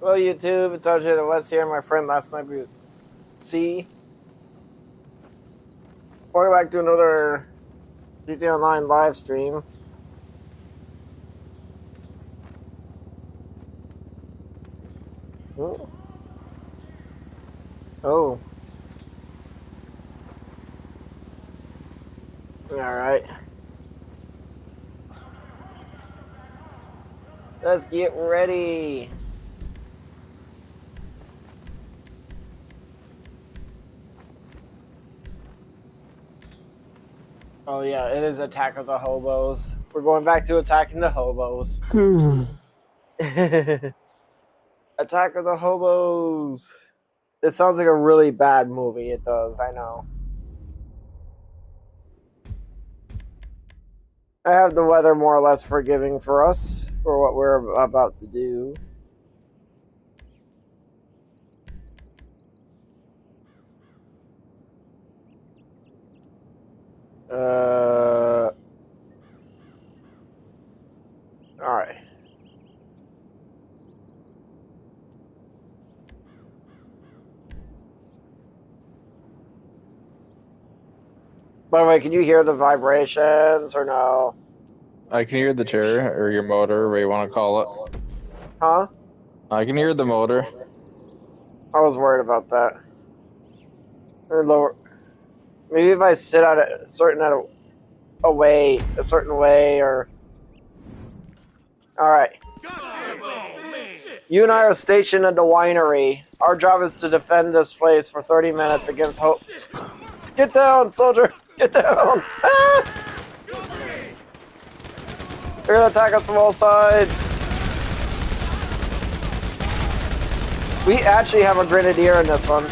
Well, YouTube, it's RJ the West here. My friend last night we see. Welcome back to another GTA Online live stream. Oh. Oh. Alright. Let's get ready. Oh yeah, it is Attack of the Hobos. We're going back to attacking the hobos. Attack of the Hobos. This sounds like a really bad movie. It does, I know. I have the weather more or less forgiving for us for what we're about to do. Alright. By the way, can you hear the vibrations or no? I can hear the chair, or your motor, whatever you want to call it. Huh? I can hear the motor. I was worried about that. Or lower. Maybe if I sit at a certain a certain way, or. Alright. You and I are stationed at the winery. Our job is to defend this place for 30 minutes against hope. Get down, soldier! Get down! Ah! They're gonna attack us from all sides. We actually have a grenadier in this one.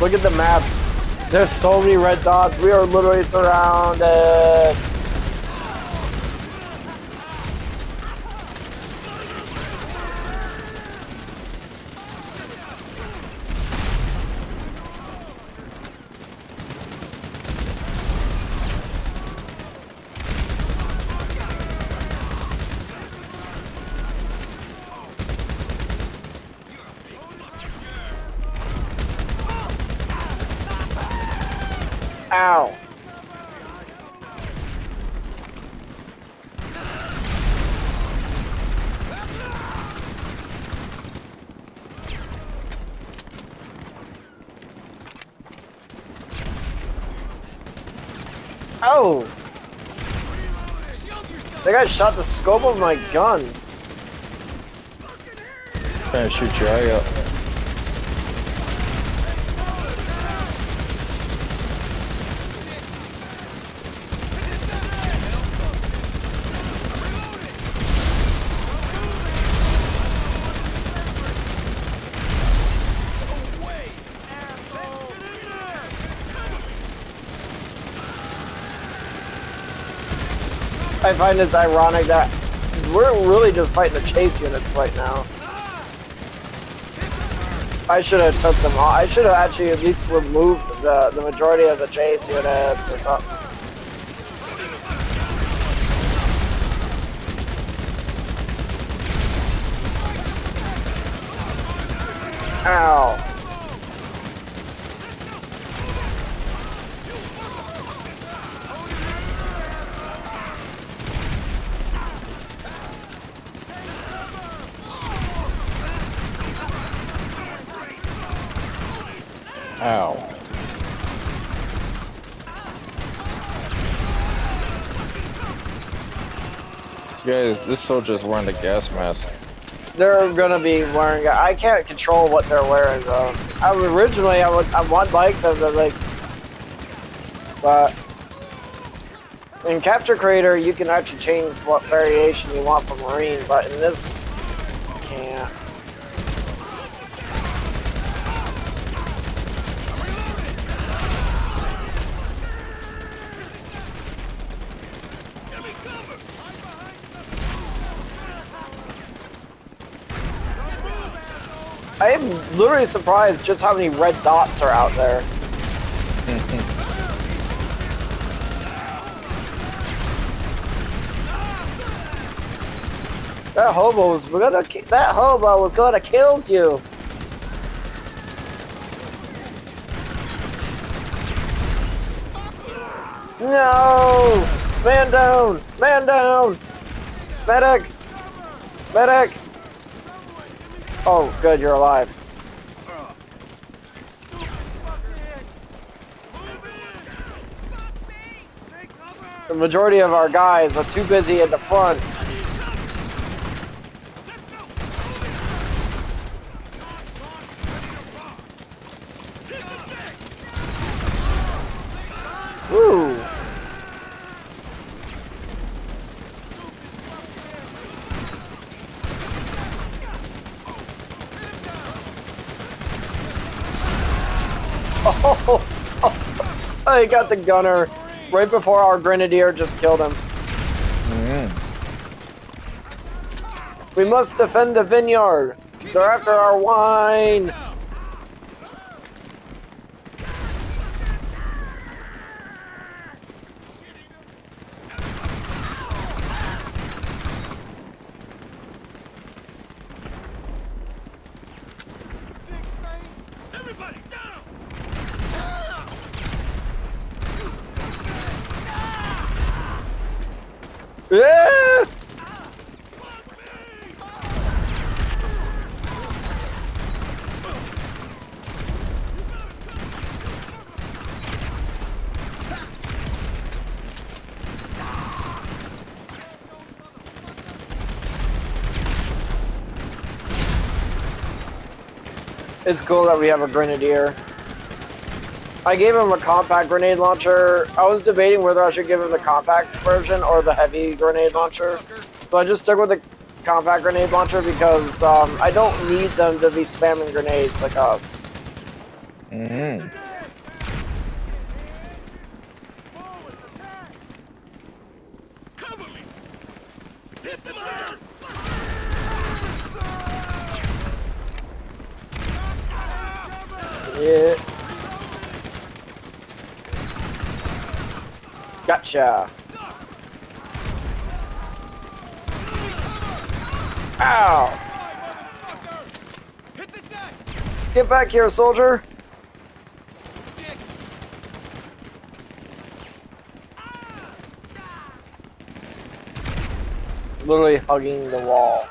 Look at the map. There's so many red dots. We are literally surrounded. Ow. Oh! That guy shot the scope of my gun. Trying to shoot your eye out. I find this ironic that we're really just fighting the chase units right now. I should have took them all. I should have actually at least removed the majority of the chase units or something. Ow. Ow. This soldier's wearing the gas mask. They're gonna be wearing. I can't control what they're wearing though. I would like them to like, but in Capture Creator you can actually change what variation you want for Marine, but in this you can't. I am literally surprised just how many red dots are out there. That hobo was gonna kill you. No! Man down! Man down! Medic! Medic! Oh, good, you're alive. The majority of our guys are too busy at the front. Woo! Oh, I got the gunner right before our grenadier just killed him. We must defend the vineyard. They're after our wine. Yeah! It's cool that we have a grenadier. I gave him a compact grenade launcher. I was debating whether I should give him the compact version or the heavy grenade launcher. So I just stuck with the compact grenade launcher because I don't need them to be spamming grenades like us. Yeah. Gotcha. Ow! Get back here, soldier! Literally hugging the wall.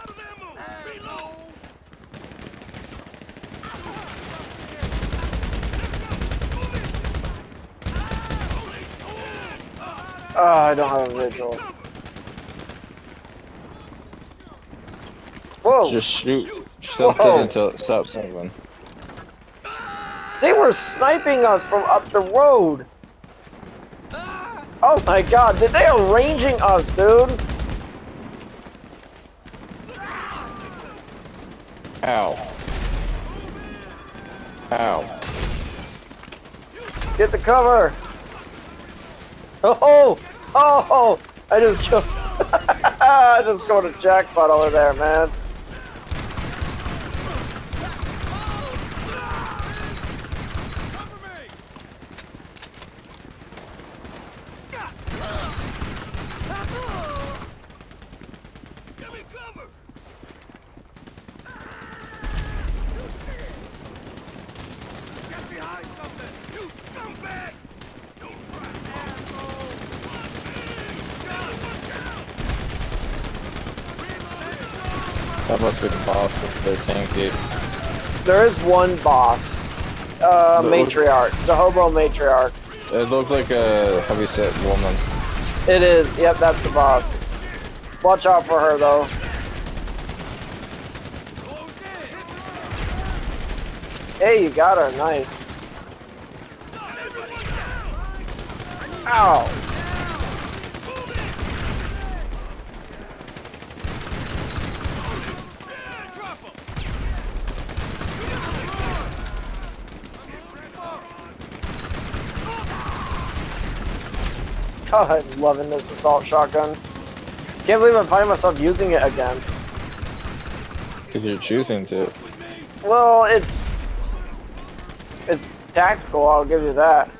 Oh, I don't have a vigil. Whoa! Just shoot something until it stops moving. They were sniping us from up the road! Oh my god, they are ranging us, dude! Ow. Ow. Get the cover! Oh! Oh! I just killed. I just got a jackpot over there, man. That must be the boss with the tank, dude. There is one boss. Matriarch. The hobo matriarch. It looked like a heavyset woman. It is. Yep, that's the boss. Watch out for her, though. Hey, you got her. Nice. Ow. God, I'm loving this assault shotgun. Can't believe I find myself using it again. Because you're choosing to. Well, it's tactical. I'll give you that.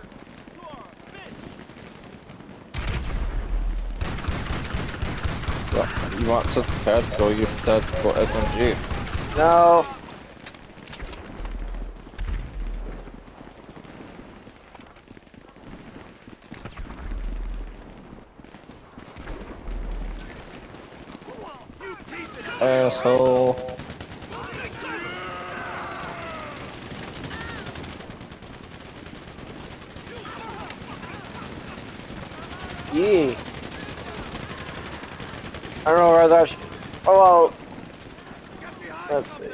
You want such tactical? Use tactical SMG. No. Asshole. Yee. I don't know where that. Oh well. Let's see.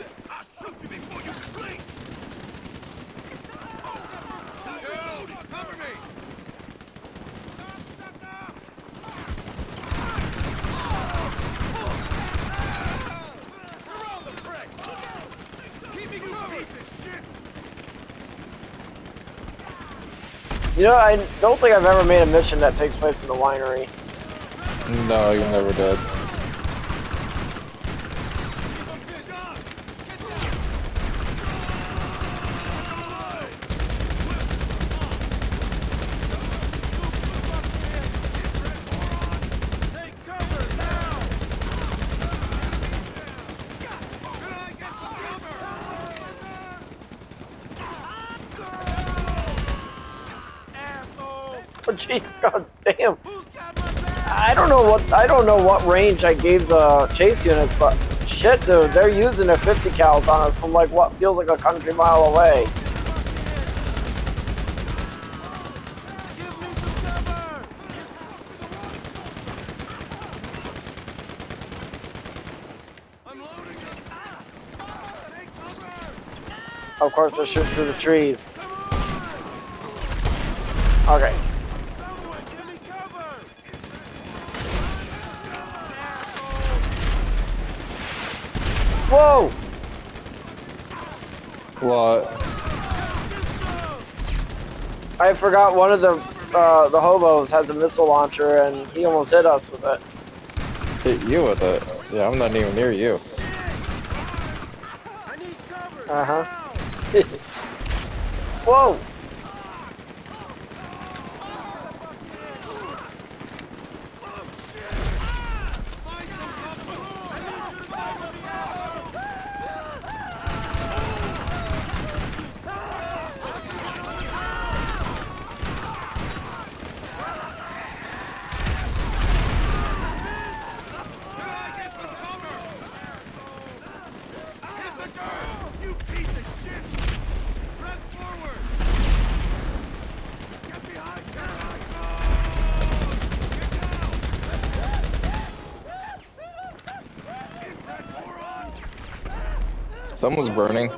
You know, I don't think I've ever made a mission that takes place in the winery. No, you never did. Oh gee, god damn. I don't know what range I gave the chase units, but shit dude, they're using their 50 cals on us from like what feels like a country mile away. Of course they're shooting through the trees. Okay. Whoa! What? I forgot one of the hobos has a missile launcher and he almost hit us with it. Hit you with it? Yeah, I'm not even near you. Uh-huh. Whoa! Someone's burning.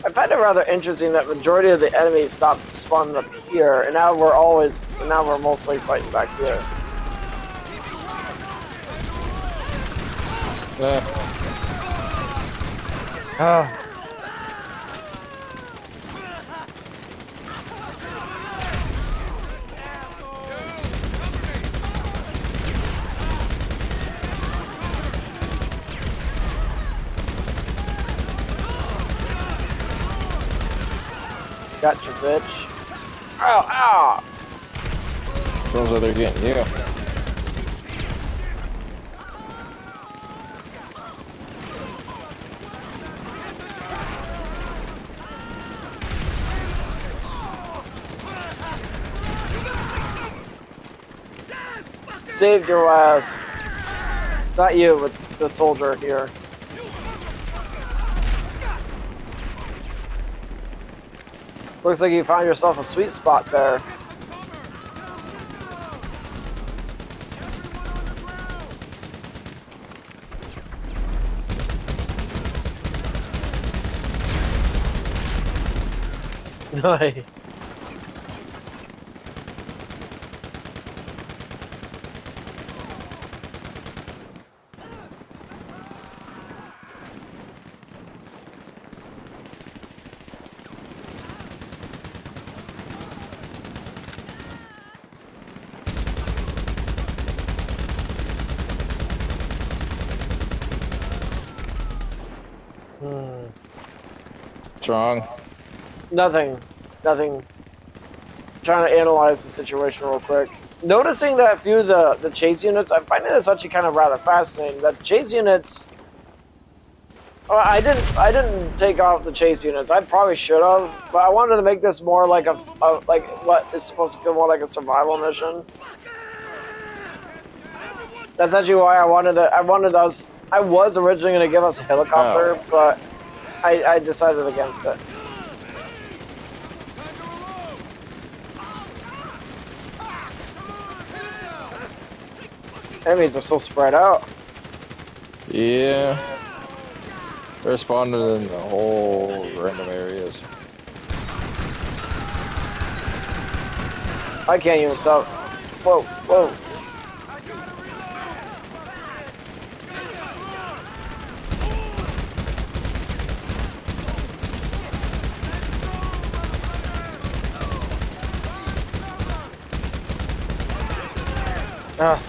I find it rather interesting that majority of the enemies stopped spawning up here, and now we're mostly fighting back here. Ah. Gotcha, bitch. Ow, ow! Those are they're getting you. Saved your ass. Not you, but the soldier here. Looks like you found yourself a sweet spot there. Nice. What's wrong? Nothing. Nothing. Trying to analyze the situation real quick. Noticing that a few of the chase units, I'm finding this actually kind of rather fascinating. That chase units, I didn't take off the chase units. I probably should have, but I wanted to make this more like a like what is supposed to feel more like a survival mission. That's actually why I wanted it. I was originally going to give us a helicopter, but I decided against it. Enemies are so spread out. Yeah. They're spawning in the whole random areas. I can't even tell. Whoa, whoa. Ah.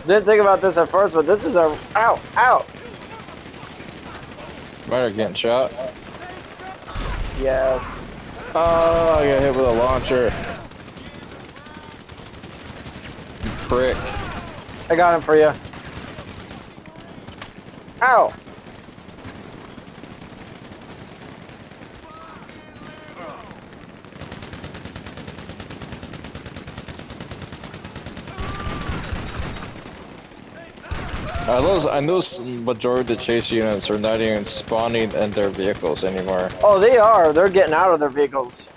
Didn't think about this at first, but this is a ow, ow. Might have getting shot. Yes. Oh, I got hit with a launcher. Prick. I got him for you. Ow. I know majority of the chase units are not even spawning in their vehicles anymore. Oh, they are. They're getting out of their vehicles.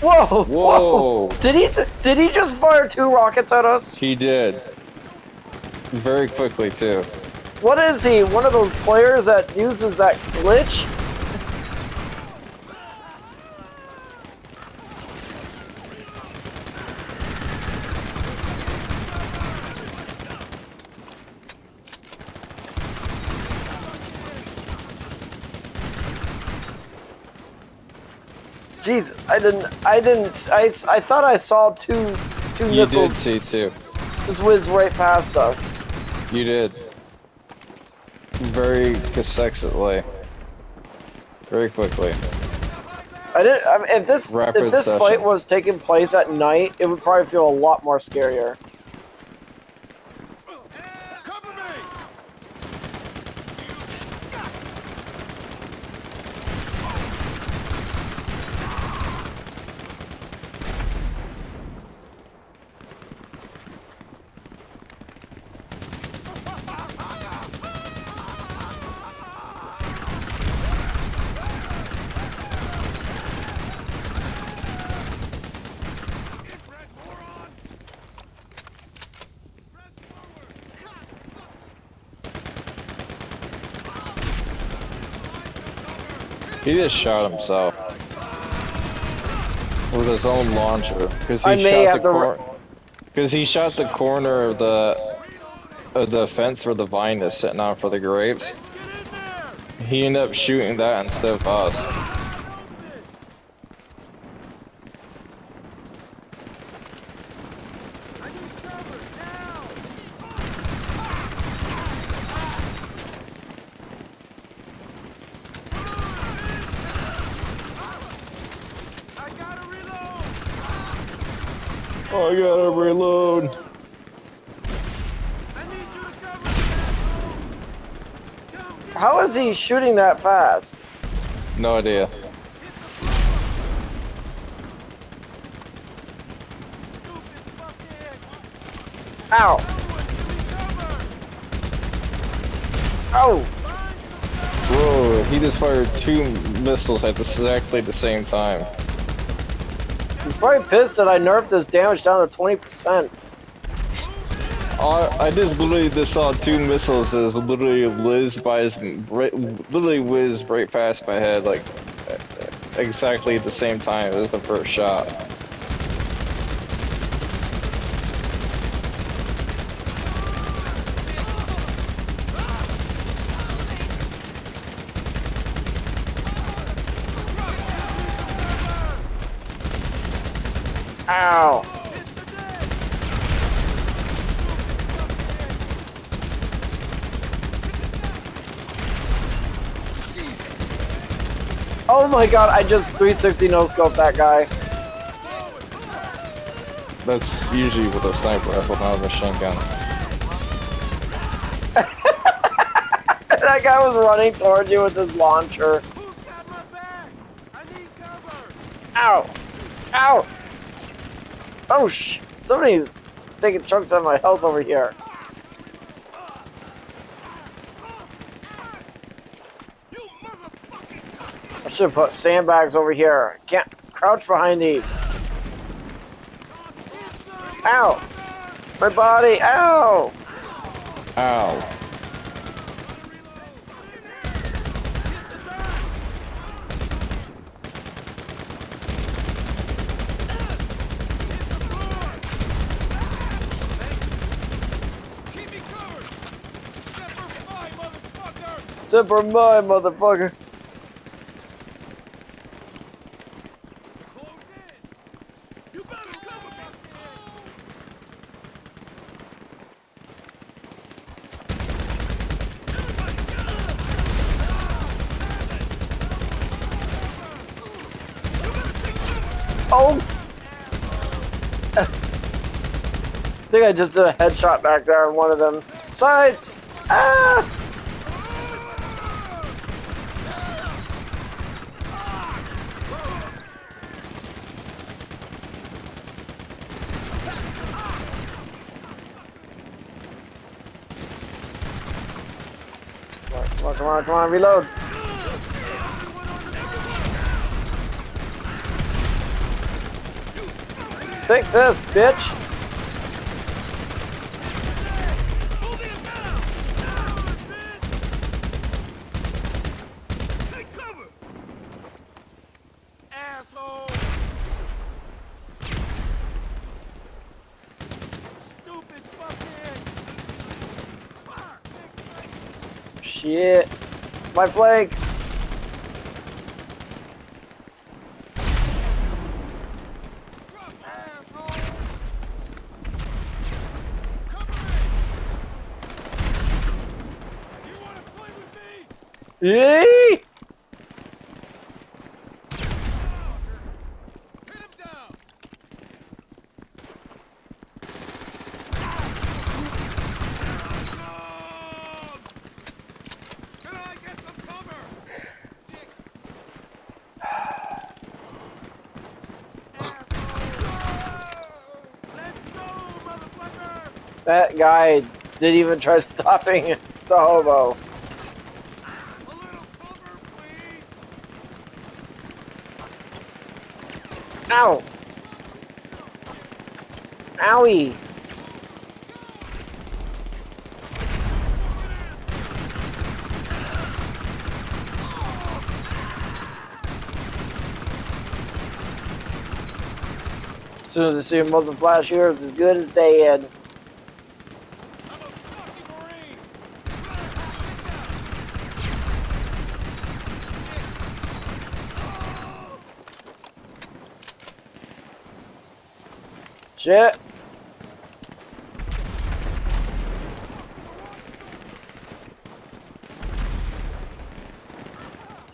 Whoa! Whoa! Did he just fire 2 rockets at us? He did. Very quickly, too. What is he? One of those players that uses that glitch? Jesus, I thought I saw two You missiles. did see 2. Just whiz right past us. You did. Very successfully. Very quickly. I mean, if this fight was taking place at night, it would probably feel a lot more scarier. He just shot himself with his own launcher because he shot the corner of the fence where the vine is sitting on for the grapes. He ended up shooting that instead of us. Oh, I gotta reload. How is he shooting that fast? No idea. Ow! Oh! Whoa, he just fired 2 missiles at exactly the same time. He's probably pissed that I nerfed his damage down to 20%. I just literally just saw 2 missiles as literally whizzed right past my head, like exactly at the same time as the first shot. Oh my god, I just 360 no-scoped that guy. That's usually with a sniper rifle, not a machine gun. That guy was running towards you with his launcher. Who's got my back? I need cover. Ow! Ow! Oh somebody's taking chunks of my health over here. You motherfucking I should put sandbags over here. Can't crouch behind these. Ow! My body! Ow! Ow. keep me covered. Semper Fi, motherfucker. Super mine, motherfucker. Close in. You better cover me. Oh! I think I just did a headshot back there on one of them. Sides! Ah! Come on, reload. Take this, bitch! Take cover. Asshole. Stupid fuckhead. Shit. My flank! Yee! That guy didn't even try stopping the hobo. Ow! Owie! As soon as I see a muzzle flash here, it's as good as dead. Shit.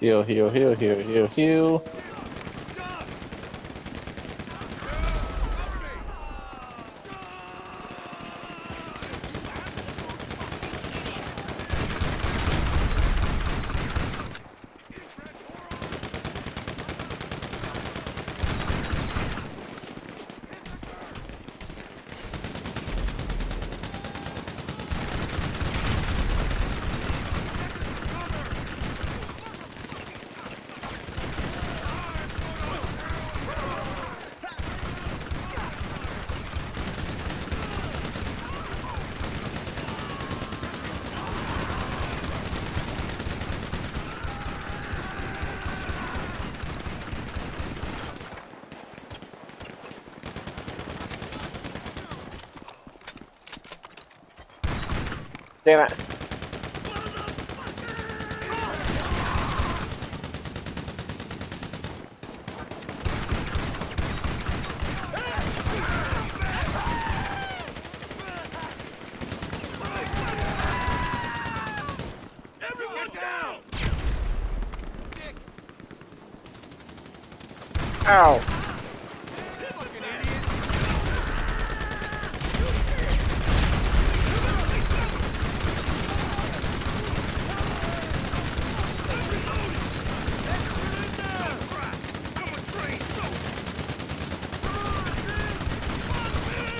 Heal, heal, heal, heal, heal, heal. Damn it. Ow. Fucking idiot.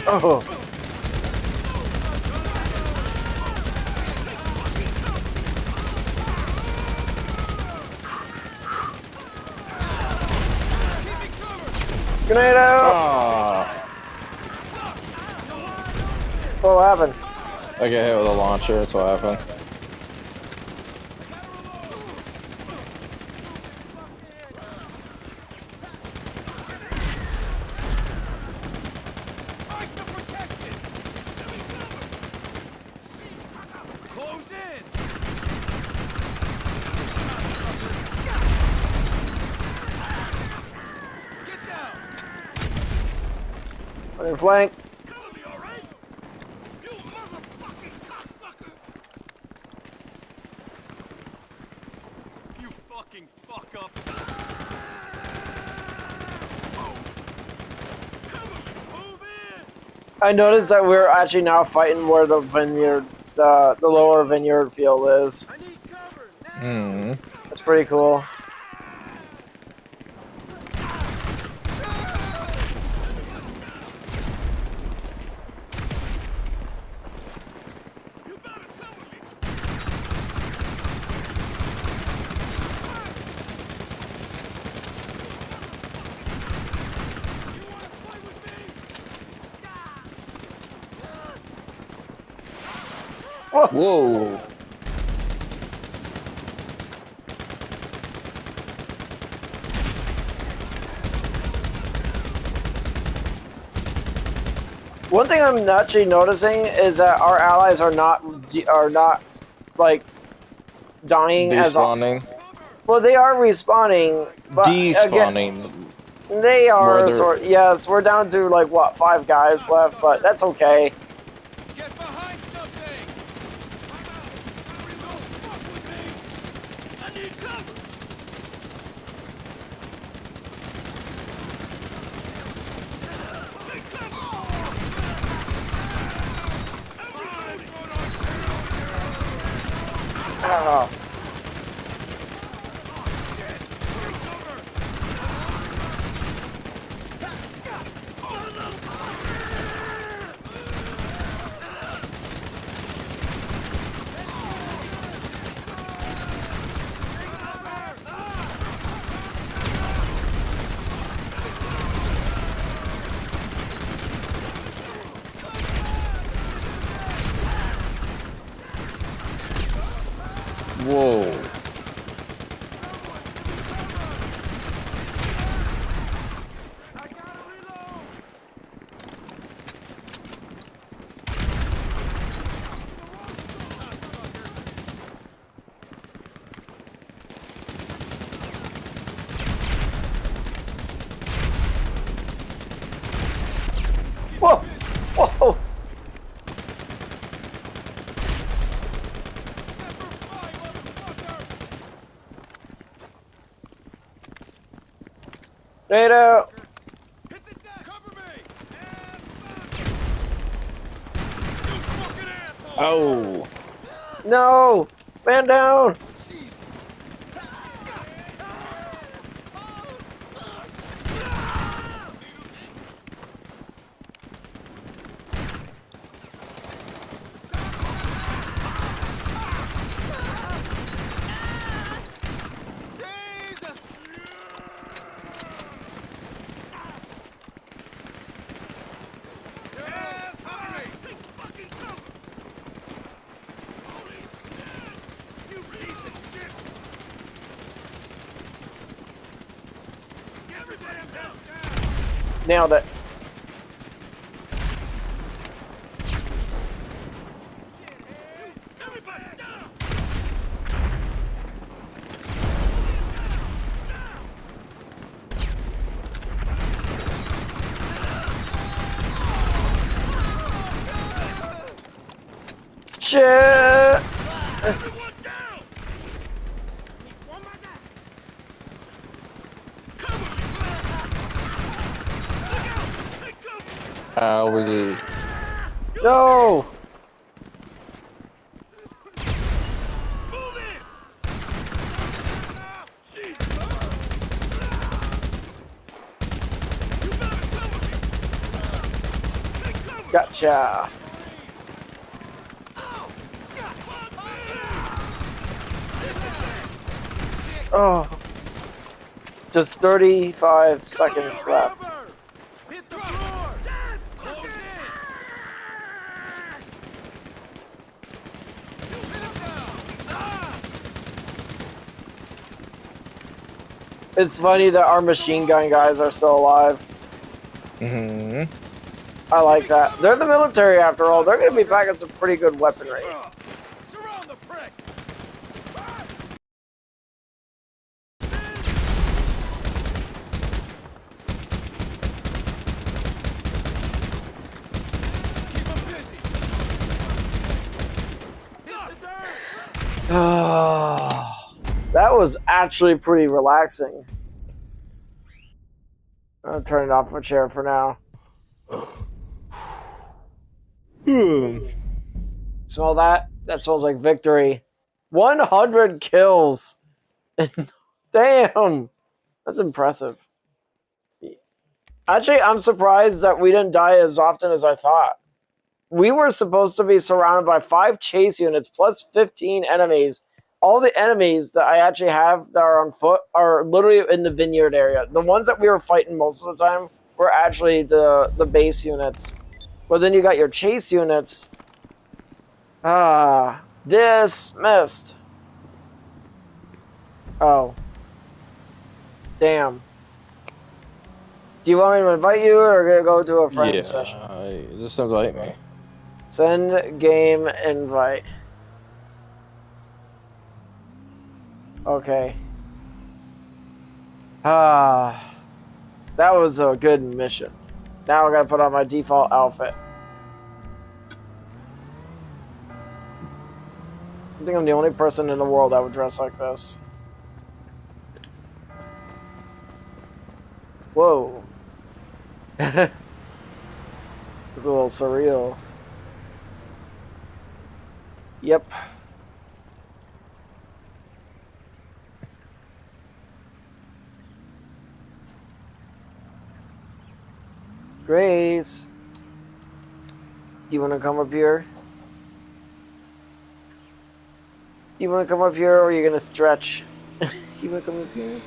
Oh. Grenade out! Ah, What happened? I get hit with a launcher. That's what happened. Close in. Get down. On your flank. Cover me, all right? You motherfucking cocksucker. You fucking fuck up. Cover me. Move in. I noticed that we're actually now fighting where the vineyard, the lower vineyard field is. I need cover now. Hmm. That's pretty cool. You better cover me. You wanna play with me? Whoa. Whoa. One thing I'm actually noticing is that our allies are not like dying as often. Despawning. Well, they are respawning, but again, Despawning. they Where are they're- sort. Yes, we're down to like what 5 guys left, but that's okay. Get behind something. Don't fuck with me. I need cover. Take cover. Oh. Whoa. Whoa! Whoa! NATO! Hit the deck. Cover me. You fucking asshole. Oh. No! Man down! Nailed it. Everybody down. Shit! Everyone down. One more down. Cover me. all we... No! Move it! Shit! You better cover me! Take cover! Gotcha. Oh. Just 35 seconds left. Hit the floor! Close in! Hit him down! It's funny that our machine gun guys are still alive. Mm-hmm. I like that. They're the military after all. They're going to be packing some pretty good weaponry. Surround the prick! Keep him busy! Hit the dirt! That was actually pretty relaxing. I'm going to turn it off my chair for now. Smell that? That smells like victory. 100 kills. Damn. That's impressive. Actually, I'm surprised that we didn't die as often as I thought. We were supposed to be surrounded by 5 chase units plus 15 enemies. All the enemies that I actually have that are on foot are literally in the vineyard area. The ones that we were fighting most of the time were actually the base units. But then you got your chase units. Dismissed. Oh. Damn. Do you want me to invite you or gonna go to a friend session? Just invite me. Send game invite. Okay. That was a good mission. Now I gotta put on my default outfit. I think I'm the only person in the world that would dress like this. Whoa. It's a little surreal. Yep. Grace. Do you want to come up here? Do you want to come up here or are you going to stretch? You want to come up here?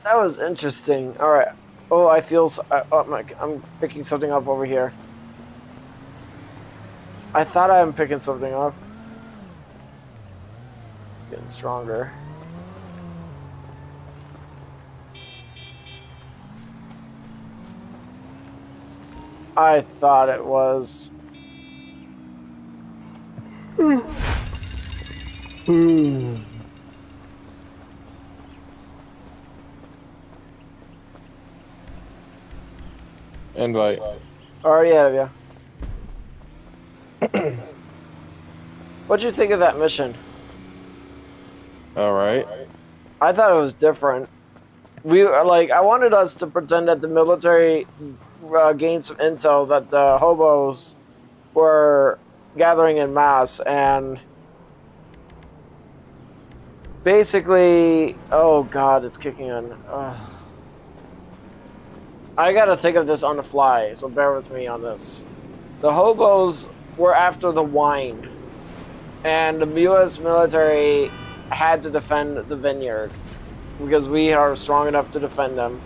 That was interesting. All right. Oh, I feel. I'm picking something up over here. I thought I'm picking something up. Getting stronger. I thought it was. Invite. Already ahead of you. What'd you think of that mission? Alright. I thought it was different. I wanted us to pretend that the military gained some intel that the hobos were gathering in mass and basically, oh god, it's kicking in. I gotta think of this on the fly, so bear with me on this. The hobos were after the wine, and the U.S. military had to defend the vineyard because we are strong enough to defend them.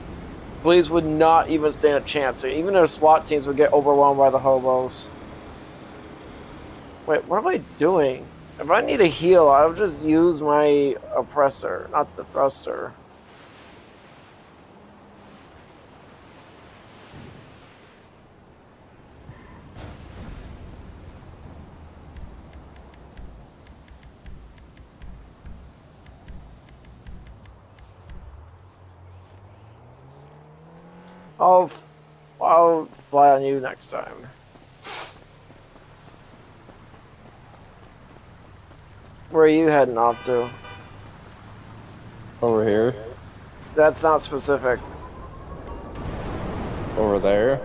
Police would not even stand a chance. Even their SWAT teams would get overwhelmed by the hobos. Wait, what am I doing? If I need a heal, I'll just use my oppressor, not the thruster. I'll fly on you next time. Where are you heading off to? Over here. That's not specific. Over there.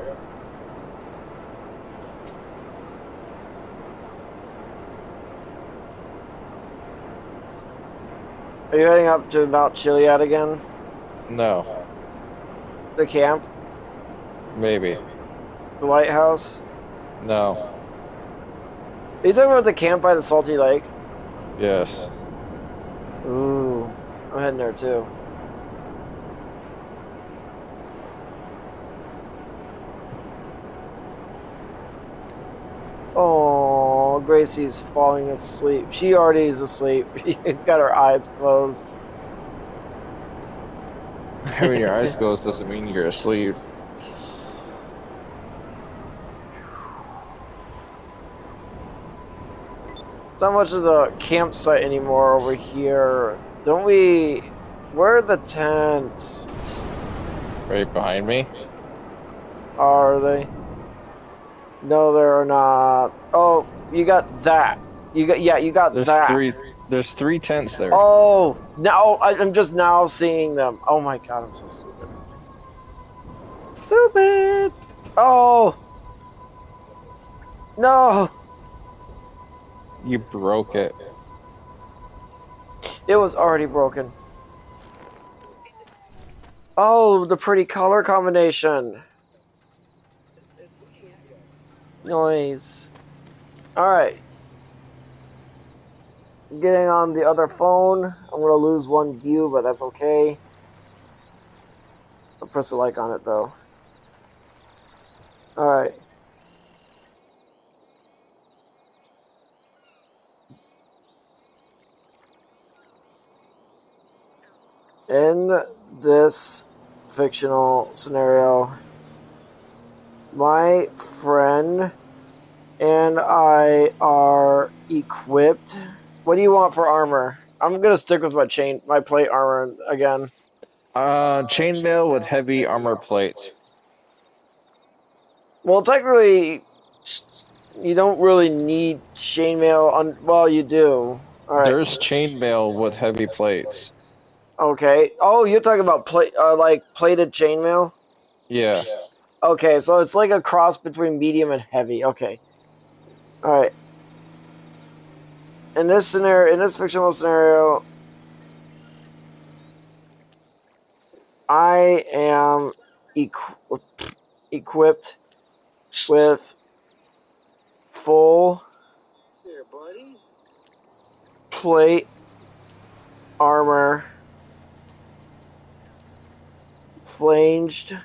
Are you heading up to Mount Chiliad again? No. The camp? Maybe. The White House? No. Are you talking about the camp by the Salty Lake? Yes. Ooh, I'm heading there too. Oh, Gracie's falling asleep. She already is asleep. She's got her eyes closed. Having your eyes closed doesn't mean you're asleep. Not much of the campsite anymore over here. Don't we... Where are the tents? Right behind me? Are they? No, they're not. Oh, you got that. You got that. There's three tents there. Oh, now I'm just now seeing them. Oh my god, I'm so stupid. Stupid! Oh! No! You broke it. It was already broken. Oh, the pretty color combination. Noise. Alright. Getting on the other phone. I'm gonna lose one view, but that's okay. I'll press a like on it though. Alright. In this fictional scenario, my friend and I are equipped. What do you want for armor? I'm gonna stick with my plate armor again. Chainmail with heavy armor plates. Well, technically, you don't really need chainmail on. Well, you do. All right. There's chainmail with heavy plates. Okay. Oh, you're talking about like plated chainmail. Yeah. Okay, so it's like a cross between medium and heavy. Okay. All right. In this scenario, in this fictional scenario, I am equipped with full plate armor, flanged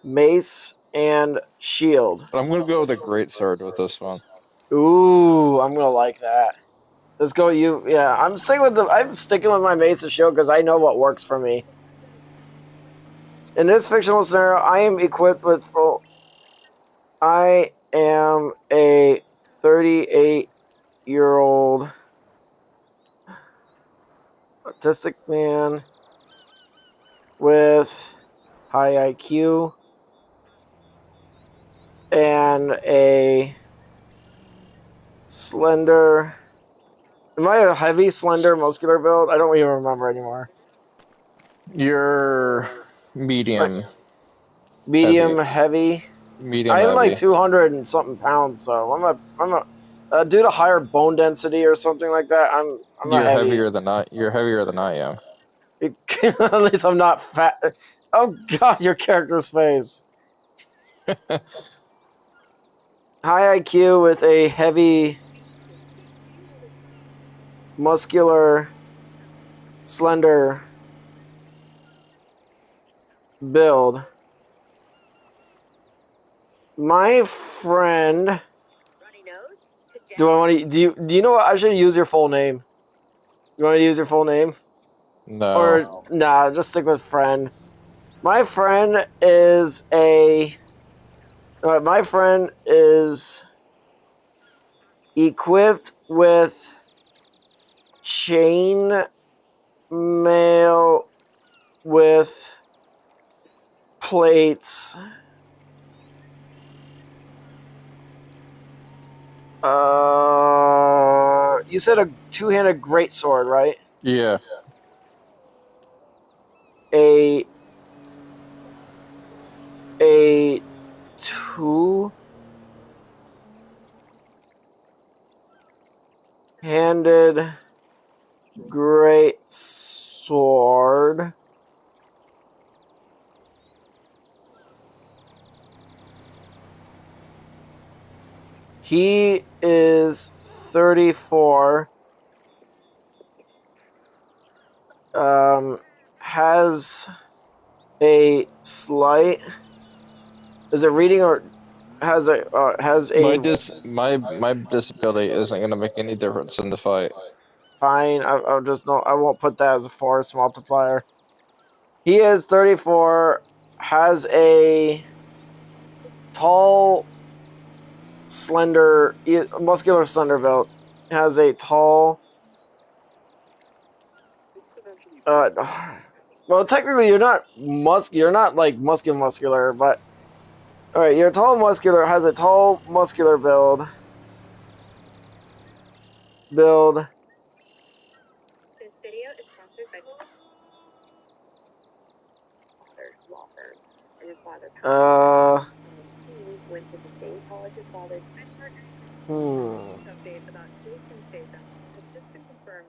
mace, and shield. I'm gonna go with a greatsword with this one. Ooh, I'm gonna like that. Let's go. Yeah. I'm sticking with my mace and shield because I know what works for me. In this fictional scenario, I am equipped with full. I am a 38-year-old autistic man with high IQ and a slender. Am I a heavy, slender, muscular build? I don't even remember anymore. You're medium Medium, heavy. medium I'm like heavy. 200 and something pounds, so due to higher bone density or something like that. I'm not You're heavy. heavier than I. You're heavier than I am. At least I'm not fat. Oh god, your character's face. High IQ with a heavy, muscular, slender build. My friend. Do I want to? Do you know what? I should use your full name. You want to use your full name? No. Or nah, just stick with friend. My friend is a. My friend is equipped with chain mail with plates. You said a two-handed greatsword, right? Yeah. A two-handed greatsword. He is 34. Has a slight. Is it reading or has a My disability isn't gonna make any difference in the fight. fine? I'll just no. I won't put that as a force multiplier. He is 34. Has a tall, slender, muscular slender build. Has a tall. Well, technically, you're not You're not like muscular, but all right. You're tall, muscular. Has a tall, muscular build. Build. This video is sponsored by father's law firm and his father he went to the same college his father's partner. News update about Jason Statham has just been confirmed.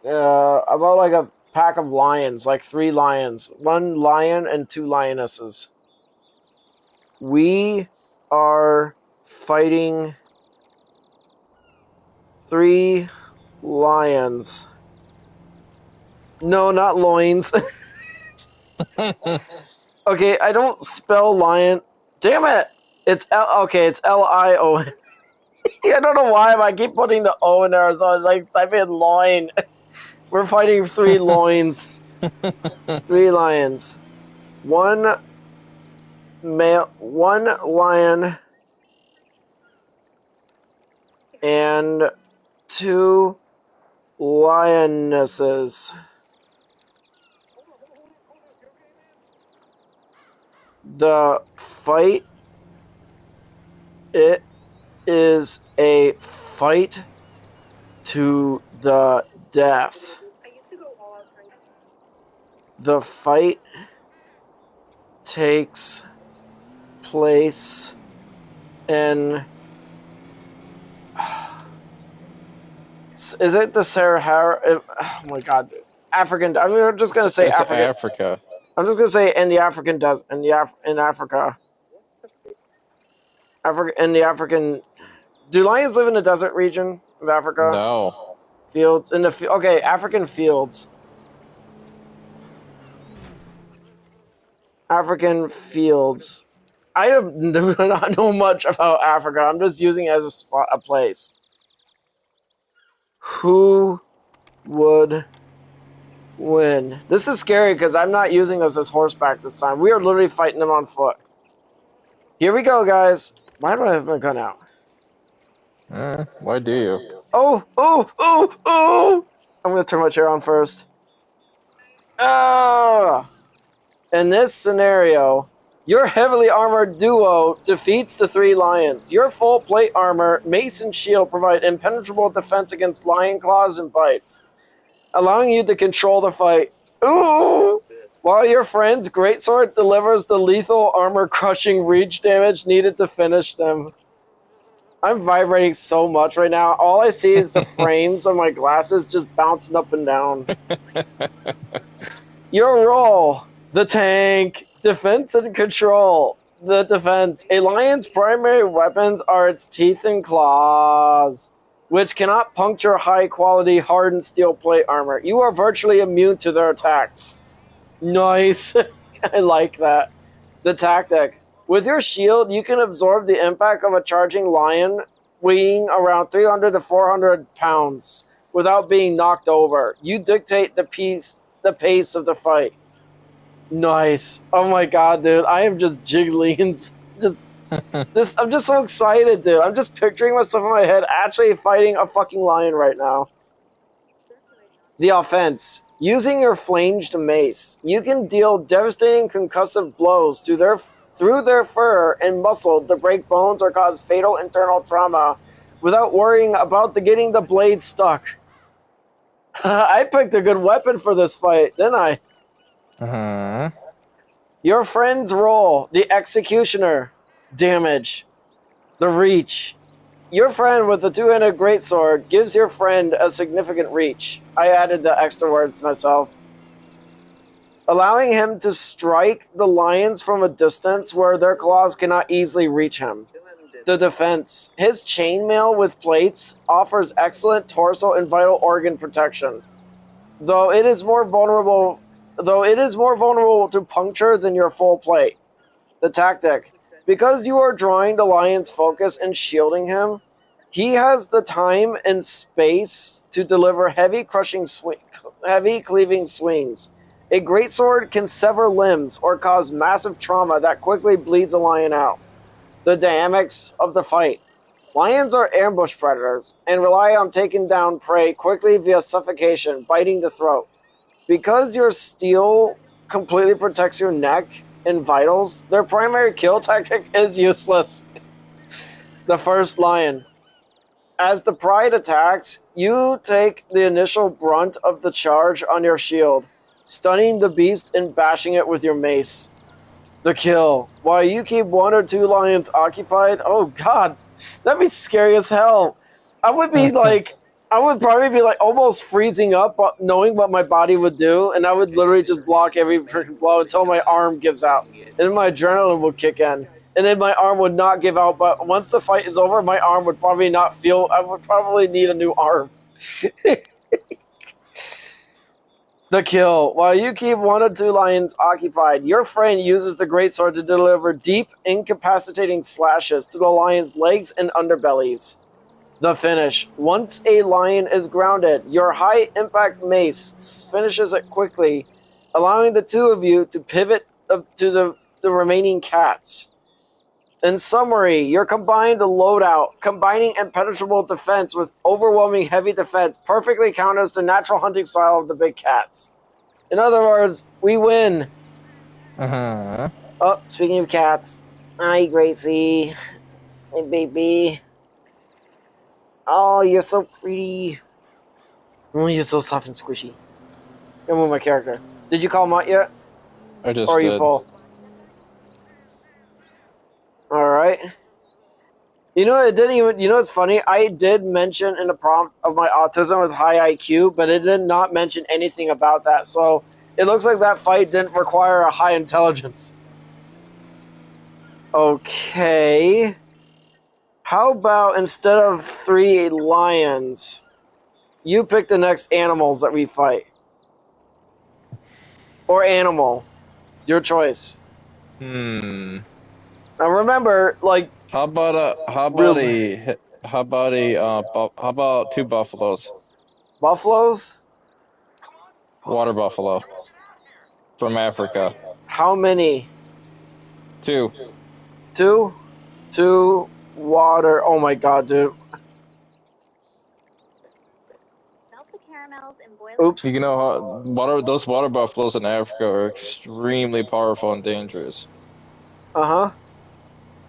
About like a pack of lions, like 3 lions, 1 lion and 2 lionesses. We are fighting 3 lions. No, not loins. Okay, I don't spell lion. Damn it! It's it's Lion. I don't know why, but I keep putting the O in there, so I was like, type in loin. We're fighting 3 loins. 3 lions. 1 male, 1 lion, and 2 lionesses. The fight, it is a fight to the death. The fight takes place in... Is it the Sahara? Oh my god. African... I'm just going to say It's African... Africa. I'm just going to say in the African desert... in Africa. In the African... Do lions live in the desert region of Africa? No. Fields? Okay, African fields. African fields. I do not know much about Africa. I'm just using it as a place. Who would win? This is scary because I'm not using this as horseback this time. We are literally fighting them on foot. Here we go, guys. Why do I have my gun out? Why do you? Oh! I'm going to turn my chair on first. Ah! In this scenario, your heavily armored duo defeats the 3 lions. Your full plate armor, mace, and shield provide impenetrable defense against lion claws and bites, allowing you to control the fight. Ooh! While your friend's greatsword delivers the lethal armor-crushing reach damage needed to finish them. I'm vibrating so much right now. All I see is the frames of my glasses just bouncing up and down. Your role: the tank, defense and control. The defense. A lion's primary weapons are its teeth and claws, which cannot puncture high-quality hardened steel plate armor. You are virtually immune to their attacks. Nice. I like that. The tactic. With your shield, you can absorb the impact of a charging lion weighing around 300 to 400 pounds without being knocked over. You dictate the pace of the fight. Nice. Oh my god, dude. I am just jiggling. I'm just so excited, dude. I'm just picturing myself in my head actually fighting a fucking lion right now. The offense. Using your flanged mace, you can deal devastating concussive blows through their fur and muscle to break bones or cause fatal internal trauma without worrying about getting the blade stuck. I picked a good weapon for this fight, didn't I? Uh-huh. Your friend's role, the executioner. Damage. The reach. Your friend with the two-handed greatsword gives your friend a significant reach. I added the extra words myself. Allowing him to strike the lions from a distance where their claws cannot easily reach him. The defense. His chainmail with plates offers excellent torso and vital organ protection. Though it is more vulnerable to puncture than your full plate. The tactic. Because you are drawing the lion's focus and shielding him, he has the time and space to deliver heavy cleaving swings. A greatsword can sever limbs or cause massive trauma that quickly bleeds a lion out. The dynamics of the fight. Lions are ambush predators and rely on taking down prey quickly via suffocation, biting the throat. Because your steel completely protects your neck and vitals, their primary kill tactic is useless. The first lion. As the pride attacks, you take the initial brunt of the charge on your shield, stunning the beast and bashing it with your mace. The kill. While you keep one or two lions occupied, oh god, that'd be scary as hell. I would probably be like almost freezing up, knowing what my body would do, and I would literally just block every freaking blow until my arm gives out, and then my adrenaline would kick in, and then my arm would not give out. But once the fight is over, my arm would probably not feel. I would probably need a new arm. The kill. While you keep one or two lions occupied, your friend uses the greatsword to deliver deep, incapacitating slashes to the lion's legs and underbellies. The finish. Once a lion is grounded, your high-impact mace finishes it quickly, allowing the two of you to pivot to the remaining cats. In summary, your combined loadout, combining impenetrable defense with overwhelming heavy defense, perfectly counters the natural hunting style of the big cats. In other words, we win. Uh-huh. Oh, speaking of cats. Hi, Gracie. Hey, baby. Oh, you're so pretty. Oh, you're so soft and squishy. I'm with my character. Did you call him out yet? I just Or are you did. full? Alright. You know, it didn't even. You know, it's funny. I did mention in the prompt of my autism with high IQ, but it did not mention anything about that. So it looks like that fight didn't require a high intelligence. Okay. How about instead of 3 lions, you pick the next animals that we fight, or animal, your choice. Now remember, like. How about 2 buffaloes? Buffaloes? Water buffalo. From Africa. How many? 2. 2? 2 water. Oh my god, dude. Oops. You know how those water buffaloes in Africa are extremely powerful and dangerous. Uh-huh.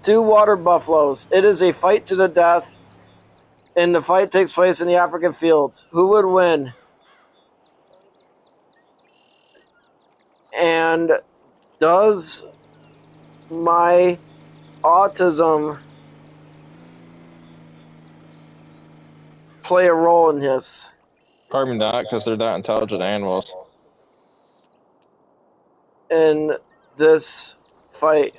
2 water buffaloes. It is a fight to the death, and the fight takes place in the African fields. Who would win? And does my autism play a role in this? Probably not, because they're not intelligent animals. In this fight.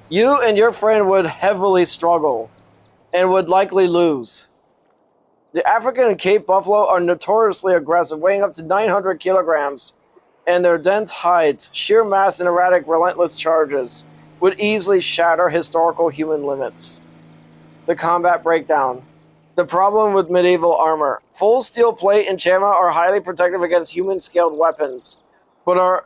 You and your friend would heavily struggle and would likely lose. The African and Cape buffalo are notoriously aggressive, weighing up to 900 kilograms, and their dense hides, sheer mass, and erratic, relentless charges would easily shatter historical human limits. The combat breakdown. The problem with medieval armor. Full steel plate and enchantment are highly protective against human-scaled weapons, but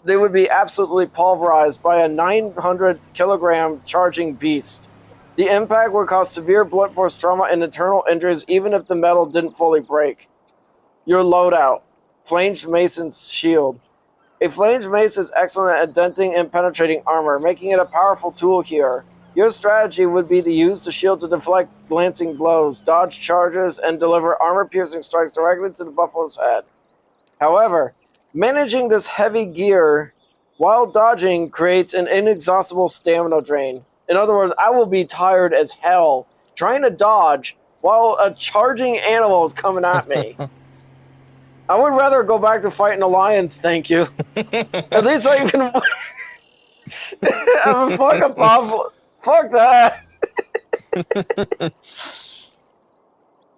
they would be absolutely pulverized by a 900-kilogram charging beast. The impact would cause severe blunt force trauma and internal injuries even if the metal didn't fully break. Your loadout. Flanged Mason's shield. A flanged mace is excellent at denting and penetrating armor, making it a powerful tool here. Your strategy would be to use the shield to deflect glancing blows, dodge charges, and deliver armor-piercing strikes directly to the buffalo's head. However, managing this heavy gear while dodging creates an inexhaustible stamina drain. In other words, I will be tired as hell trying to dodge while a charging animal is coming at me. I would rather go back to fighting the lions, thank you. At least I can... I'm a fucking buffalo. Fuck that.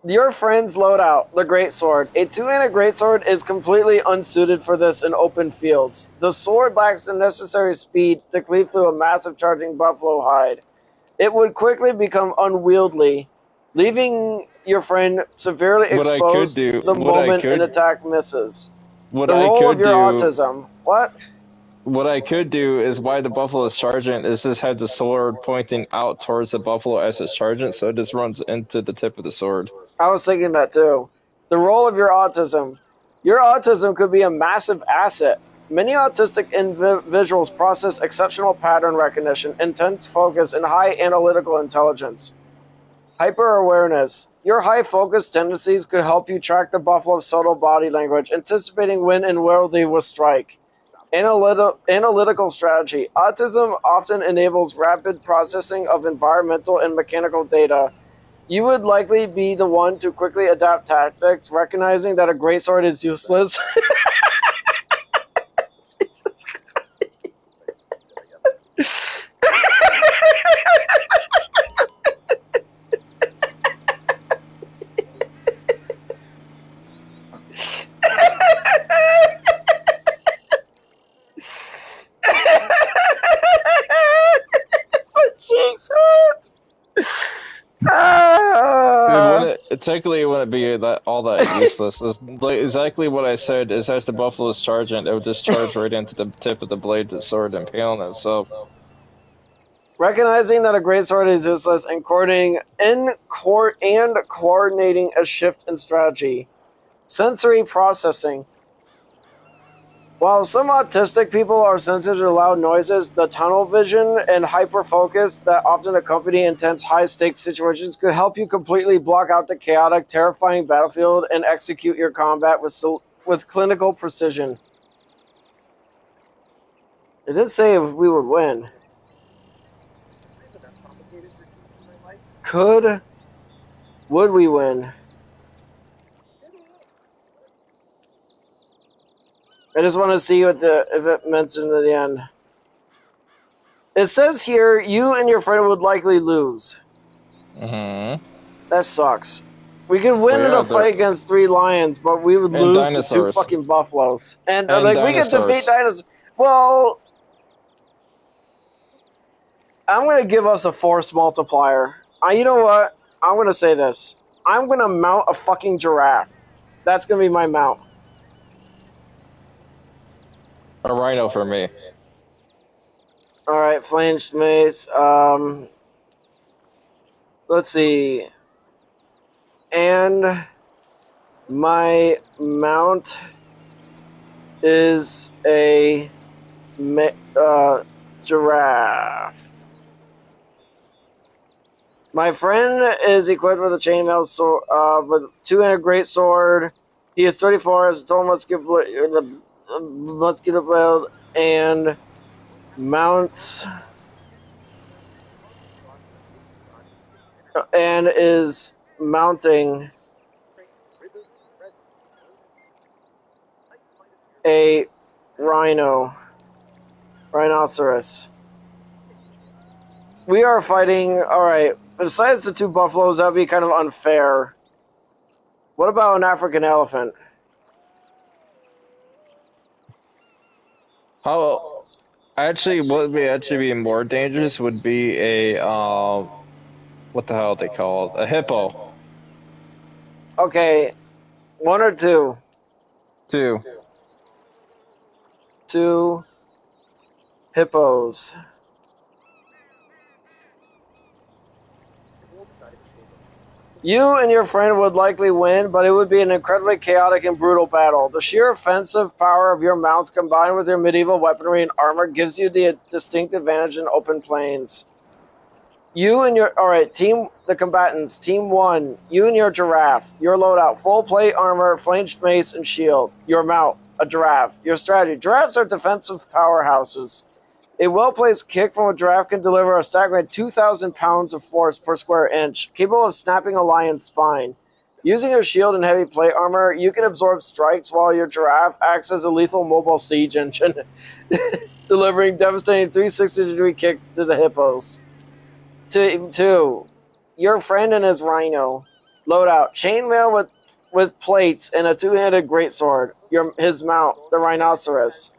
Your friend's loadout, the Greatsword. A two-handed Greatsword is completely unsuited for this in open fields. The sword lacks the necessary speed to cleave through a massive charging buffalo hide. It would quickly become unwieldy, leaving your friend severely exposed the moment an attack misses. The role of your autism. What? What I could do is why the buffalo sergeant is just have the sword pointing out towards the buffalo as its sergeant, so it just runs into the tip of the sword. I was thinking that too. The role of your autism. Your autism could be a massive asset. Many autistic individuals process exceptional pattern recognition, intense focus, and high analytical intelligence. Hyper-awareness. Your high-focus tendencies could help you track the buffalo's subtle body language, anticipating when and where they will strike. Analytical strategy. Autism often enables rapid processing of environmental and mechanical data. You would likely be the one to quickly adapt tactics, recognizing that a greatsword is useless. Technically, it wouldn't be all that useless. Like, exactly what I said is, as the buffalo sergeant, it would just charge right into the tip of the blade of the sword, impaling itself. Recognizing that a greatsword is useless and coordinating a shift in strategy. Sensory processing. While some autistic people are sensitive to loud noises, the tunnel vision and hyperfocus that often accompany intense high-stakes situations could help you completely block out the chaotic, terrifying battlefield and execute your combat with clinical precision. It did say if we would win. Would we win? I just want to see if it mentioned at the end. It says here, you and your friend would likely lose. Mm-hmm. That sucks. We could win in a fight against 3 lions, but we would lose to 2 fucking buffaloes. And like dinosaurs. We could defeat dinosaurs. Well, I'm going to give us a force multiplier. You know what? I'm going to say this. I'm going to mount a fucking giraffe. That's going to be my mount. A rhino for me. Alright, flanged mace. Let's see. And my mount is a giraffe. My friend is equipped with a chainmail sword, with 2-handed greatsword. He is 34, has a tall muscular build, and mounts and is mounting a rhinoceros. We are fighting. All right. Besides the 2 buffaloes, that would be kind of unfair. What about an African elephant? What would be more dangerous would be a what the hell are they called? A hippo. Okay, 1 or 2? 2. 2 hippos. You and your friend would likely win, but it would be an incredibly chaotic and brutal battle. The sheer offensive power of your mounts combined with your medieval weaponry and armor gives you the distinct advantage in open plains. You and your the combatants. Team 1, you and your giraffe. Your loadout: full plate armor, flanged mace, and shield. Your mount: a giraffe. Your strategy: giraffes are defensive powerhouses. A well-placed kick from a giraffe can deliver a staggering 2,000 pounds of force per square inch, capable of snapping a lion's spine. Using your shield and heavy plate armor, you can absorb strikes while your giraffe acts as a lethal mobile siege engine, delivering devastating 360-degree kicks to the hippos. Team 2, your friend and his rhino. Loadout: chainmail with plates and a two-handed greatsword. His mount: the rhinoceros.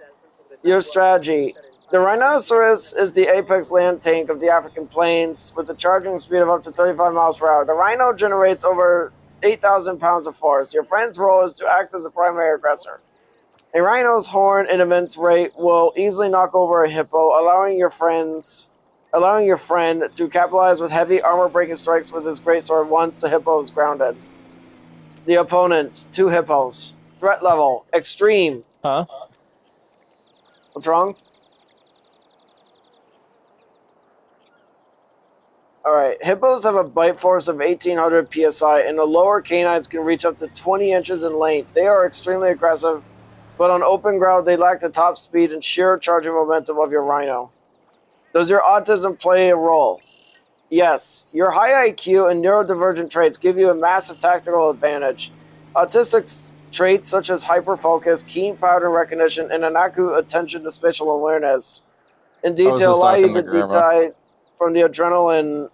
Your strategy: the rhinoceros is the apex land tank of the African plains, with a charging speed of up to 35 miles per hour. The rhino generates over 8,000 pounds of force. Your friend's role is to act as the primary aggressor. A rhino's horn at immense rate will easily knock over a hippo, allowing your friend to capitalize with heavy armor-breaking strikes with his greatsword once the hippo is grounded. The opponent: 2 hippos. Threat level: extreme. Huh? What's wrong? Alright, hippos have a bite force of 1,800 psi, and the lower canines can reach up to 20 inches in length. They are extremely aggressive, but on open ground they lack the top speed and sheer charging momentum of your rhino. Does your autism play a role? Yes. Your high IQ and neurodivergent traits give you a massive tactical advantage. Autistic traits such as hyperfocus, keen pattern recognition, and an acute attention to spatial awareness in I was detail just allow you talking to to Grandma. detach from the adrenaline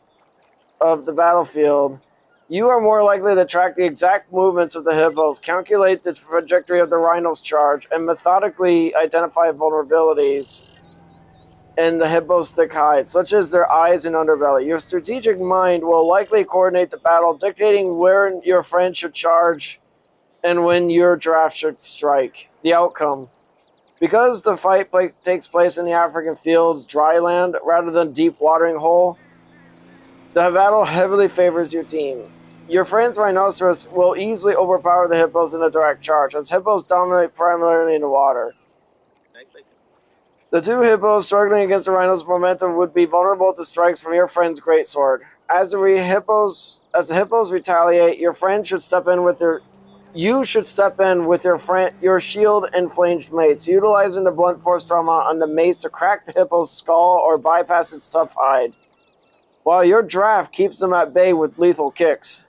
of the battlefield. You are more likely to track the exact movements of the hippos, calculate the trajectory of the rhino's charge, and methodically identify vulnerabilities in the hippo's thick hide, such as their eyes and underbelly. Your strategic mind will likely coordinate the battle, dictating where your friend should charge and when your giraffe should strike. The outcome: because the fight takes place in the African fields, dry land, rather than deep watering hole, the battle heavily favors your team. Your friend's rhinoceros will easily overpower the hippos in a direct charge, as hippos dominate primarily in the water. The 2 hippos struggling against the rhino's momentum would be vulnerable to strikes from your friend's greatsword. As the hippos retaliate, your friend should step in with your shield and flanged mace, utilizing the blunt force trauma on the mace to crack the hippo's skull or bypass its tough hide, while your giraffe keeps them at bay with lethal kicks.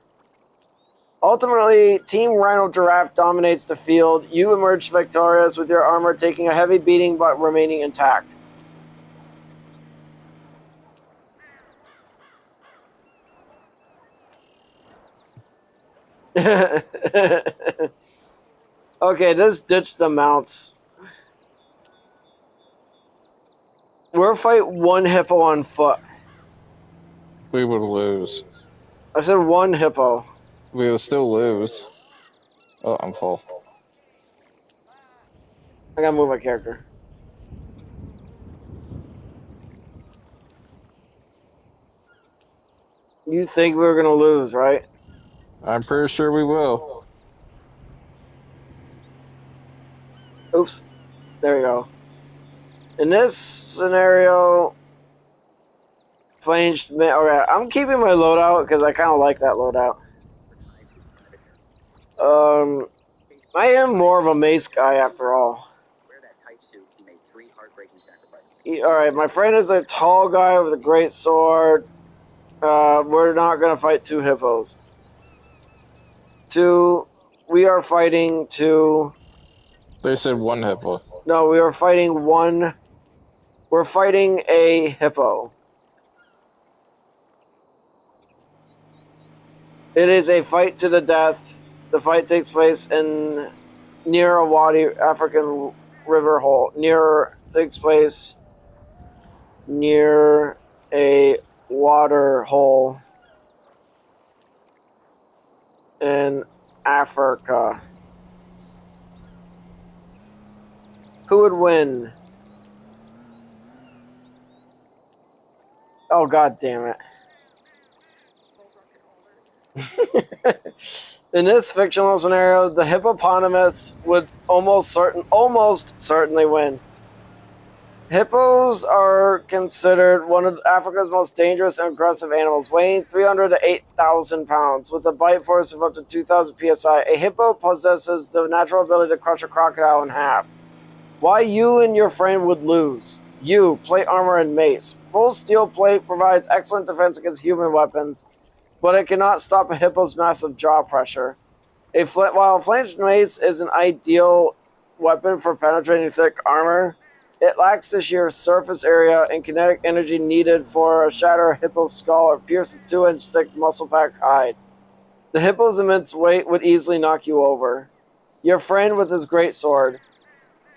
Ultimately, Team Rhino Giraffe dominates the field. You emerge victorious with your armor taking a heavy beating but remaining intact. Okay, let's ditch the mounts. We'll fight 1 hippo on foot. We would lose. I said 1 hippo. We would still lose. Oh, I'm full. I gotta move my character. You think we were gonna lose, right? I'm pretty sure we will. Oops. There you go. In this scenario, flanged. Alright, I'm keeping my loadout because I kind of like that loadout. I am more of a mace guy after all. Alright, my friend is a tall guy with a great sword. We're not gonna fight 2 hippos. We are fighting 2. They said 1 hippo. No, we are fighting 1. We're fighting a hippo. It is a fight to the death. The fight takes place near a Wadi African river hole. Takes place near a water hole in Africa. Who would win? Oh, god damn it. In this fictional scenario, the hippopotamus would almost certainly win. Hippos are considered one of Africa's most dangerous and aggressive animals, weighing 300 to 8,000 pounds. With a bite force of up to 2,000 psi, a hippo possesses the natural ability to crush a crocodile in half. Why you and your friend would lose? You, plate armor and mace. Full steel plate provides excellent defense against human weapons, but it cannot stop a hippo's massive jaw pressure. While a flanged mace is an ideal weapon for penetrating thick armor, it lacks the sheer surface area and kinetic energy needed for a shatter a hippo's skull or pierce its 2-inch thick muscle-packed hide. The hippo's immense weight would easily knock you over. Your friend with his great sword.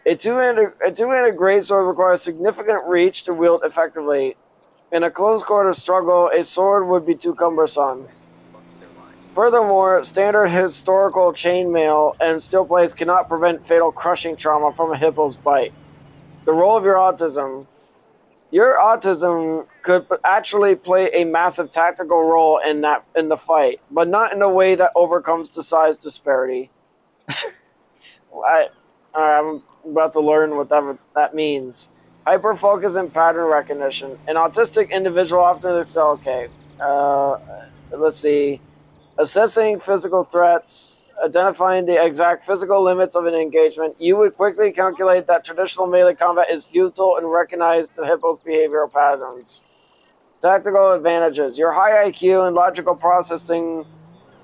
A two-handed greatsword requires significant reach to wield effectively. In a close-quarter struggle, a sword would be too cumbersome. Furthermore, standard historical chainmail and steel plates cannot prevent fatal crushing trauma from a hippo's bite. The role of your autism. Your autism could actually play a massive tactical role in the fight, but not in a way that overcomes the size disparity. I'm about to learn what that means. Hyperfocus and pattern recognition. An autistic individual often excel. Okay. Let's see. Assessing physical threats, identifying the exact physical limits of an engagement, you would quickly calculate that traditional melee combat is futile and recognize the hippo's behavioral patterns. Tactical advantages. Your high IQ and logical processing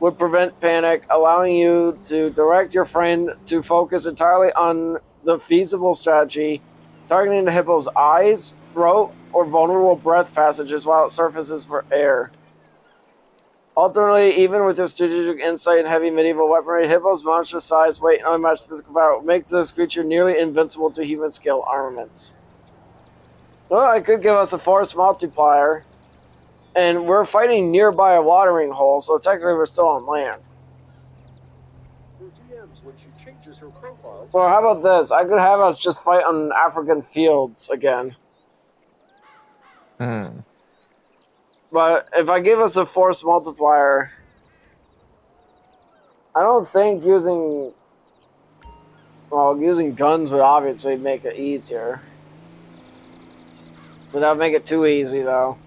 would prevent panic, allowing you to direct your friend to focus entirely on the feasible strategy, targeting the hippo's eyes, throat, or vulnerable breath passages while it surfaces for air. Ultimately, even with your strategic insight and heavy medieval weaponry, hippo's monstrous size, weight, and unmatched physical power make this creature nearly invincible to human-scale armaments. Well, I could give us a force multiplier, and we're fighting nearby a watering hole, so technically we're still on land. Well, how about this? I could have us just fight on African fields again. But if I give us a force multiplier, I don't think using guns would obviously make it easier. But that would make it too easy, though.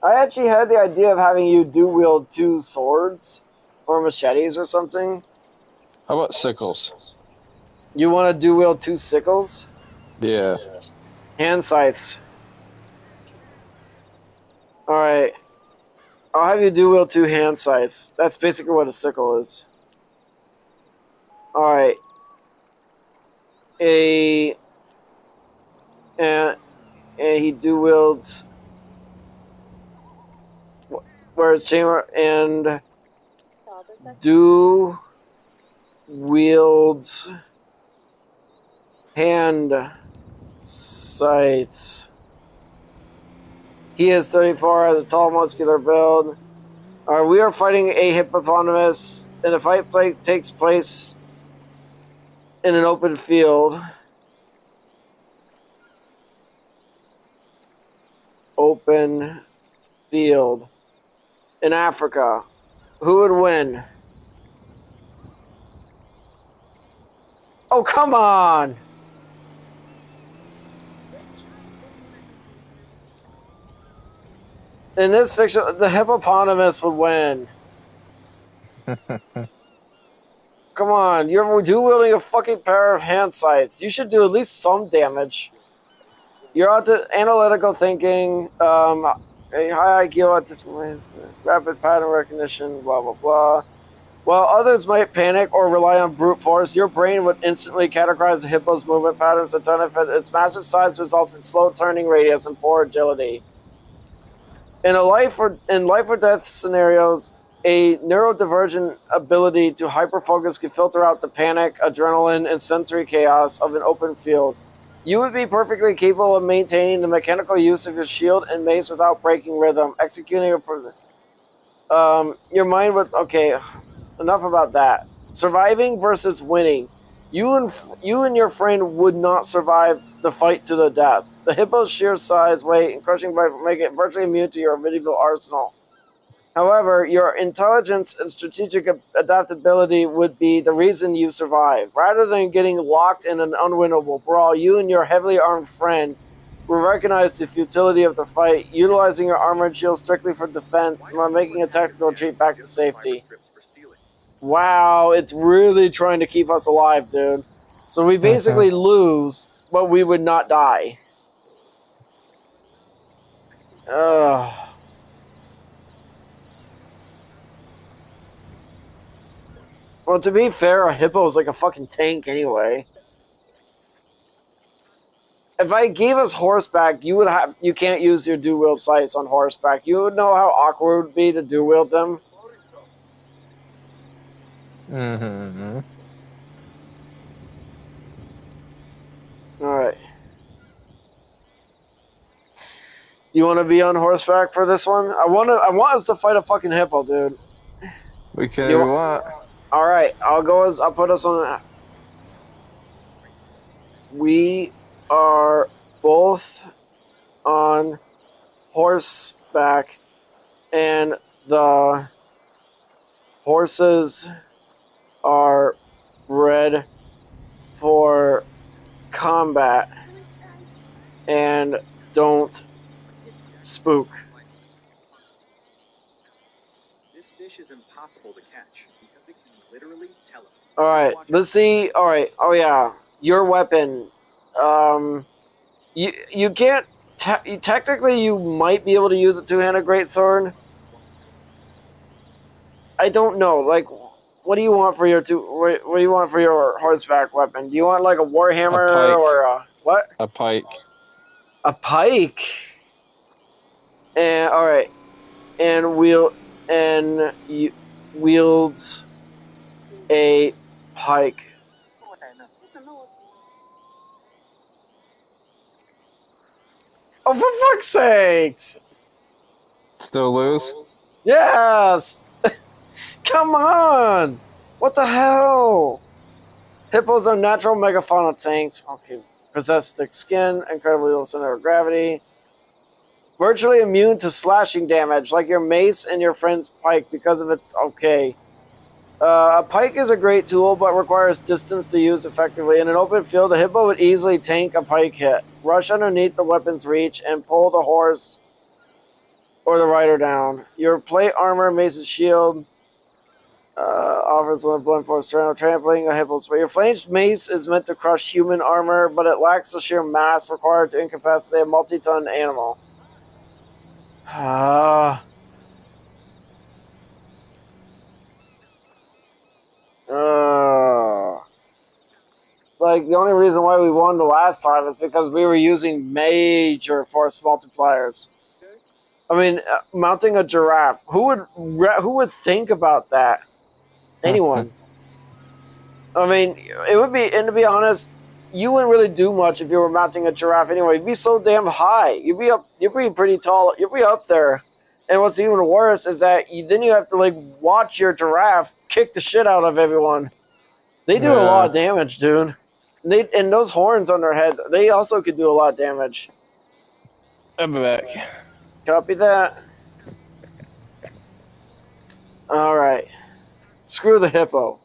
I actually had the idea of having you wield 2 swords or machetes or something. How about sickles? You want to wield 2 sickles? Yeah. Hand scythes. Alright. I'll have you wield 2 hand scythes. That's basically what a sickle is. Alright. And he wields. Whereas chamber and wields hand scythes. He is 34, has a tall, muscular build. We are fighting a hippopotamus, and the fight takes place in an open field. Open field. In Africa. Who would win? Oh, come on! In this fiction, the hippopotamus would win. Come on, you're wielding a fucking pair of hand scythes. You should do at least some damage. You're analytical thinking, a high IQ, rapid pattern recognition, blah, blah, blah. While others might panic or rely on brute force, your brain would instantly categorize the hippo's movement patterns and turn it. Its massive size results in slow turning radius and poor agility. In life or death scenarios, a neurodivergent ability to hyperfocus can filter out the panic, adrenaline, and sensory chaos of an open field. You would be perfectly capable of maintaining the mechanical use of your shield and mace without breaking rhythm, executing your mind would... Okay, enough about that. Surviving versus winning. You and your friend would not survive the fight to the death. The hippo's sheer size, weight, and crushing bite make it virtually immune to your medieval arsenal. However, your intelligence and strategic adaptability would be the reason you survive. Rather than getting locked in an unwinnable brawl, you and your heavily armed friend will recognize the futility of the fight, utilizing your armor and shield strictly for defense, while making a tactical retreat back to safety. Wow, it's really trying to keep us alive, dude. So we basically lose, but we would not die. Ugh. Well, to be fair, a hippo is like a fucking tank anyway. If I gave us horseback, you can't use your dual-wield sights on horseback. You would know how awkward it would be to dual-wield them. Mm-hmm. Alright. You want to be on horseback for this one? I want us to fight a fucking hippo, dude. We can do what? Alright, I'll put us on. We are both on horseback, and the horses are bred for combat and don't spook. This fish is impossible to catch because it can literally teleport. Alright, let's see. Alright, oh yeah. Your weapon. You can't. Technically, you might be able to use a two-handed greatsword. I don't know. Like, what do you want for your What do you want for your horseback weapon? Do you want like a warhammer or a what? A pike. A pike. And all right, and wields a pike. Oh, for fuck's sakes! Still lose? Yes! Come on! What the hell? Hippos are natural megafauna tanks. Okay. Possess thick skin, incredibly low center of gravity. Virtually immune to slashing damage, like your mace and your friend's pike because of its... Okay. A pike is a great tool, but requires distance to use effectively. In an open field, a hippo would easily tank a pike hit. Rush underneath the weapon's reach and pull the horse or the rider down. Your plate armor, mace, and shield offers a blunt force trampling a hippo's. But your flanged mace is meant to crush human armor, but it lacks the sheer mass required to incapacitate a multi-ton animal. Like, the only reason why we won the last time is because we were using major force multipliers. I mean, mounting a giraffe. Who would think about that? Anyone. I mean, it would be, and to be honest, you wouldn't really do much if you were mounting a giraffe anyway. You'd be so damn high. You'd be pretty tall. You'd be up there. And what's even worse is that then you have to, like, watch your giraffe kick the shit out of everyone. They do a lot of damage, dude. And those horns on their head, they also could do a lot of damage. I'll be back. Copy that. Alright. Screw the hippo.